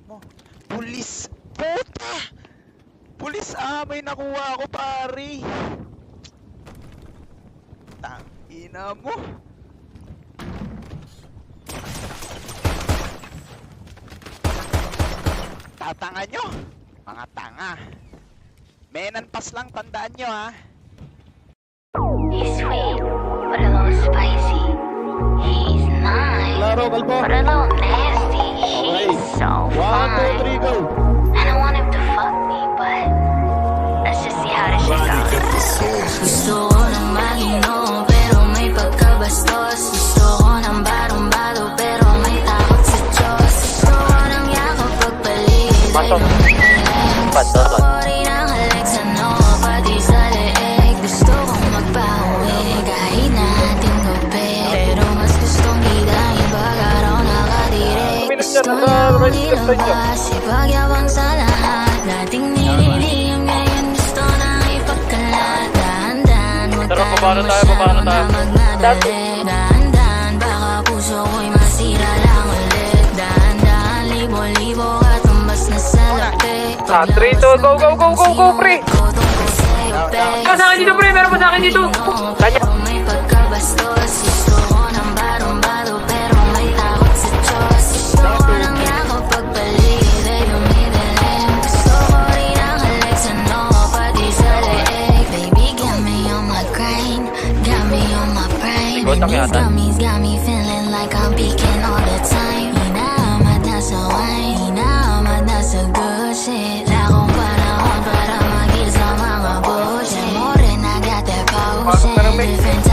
mo. Pulis! Puta! Pulis may nakuha ako pare. Tangina mo. Tatanga nyo. Mga tanga. Menanpas lang, tandaan nyo ha. He's sweet, but a little spicy. He's nice, Klaro, kalbo. but a little nasty. He's so 1, 2, fine. 3, go! And I want him to fuck me, but let's just see how this shit goes. Gusto ko ng magino, pero may pagkabastos. Gusto ko ng barong-baro, pero may takot sa Diyos. Gusto ko ng yakap pagpaligid, ay lumigalig. Gusto ko rin ang halik sa noo, pati sa leeg. Gusto kong magpahuwi, kahit natin gabi. Pero mas gustong gidahin, pag araw nakadirek. Gusto na akong ilabas, ipagyabang sa lahat. Dating nililiyam, ngayon gusto na ipagkalat. Dahan-dahan, huwag tayo masyadong na magmadali. Dahan-dahan, baka puso ko'y masira lang ulit. Dahan-dahan, libo-libo at tumbas na sa lapik. 3, 2, go, go, go, go, go, pre! Sa akin dito, pre! Meron pa sa akin dito! Kanya! May pagkabastos, gusto ko ng barong-baro, pero may takot sa Diyos. Gusto ko ng yakap pagpaligid, ay lumidilim. Gusto ko rin ang halik sa noo, pati sa leeg. Baby, got me on my grind, got me on my brain. And these gummies got me feeling like I'm peaking all the time. Hinahamad na sa wine, hinahamad na sa good shit. Lakong panahon para magil sa mga bullshit. More than I got that potion, different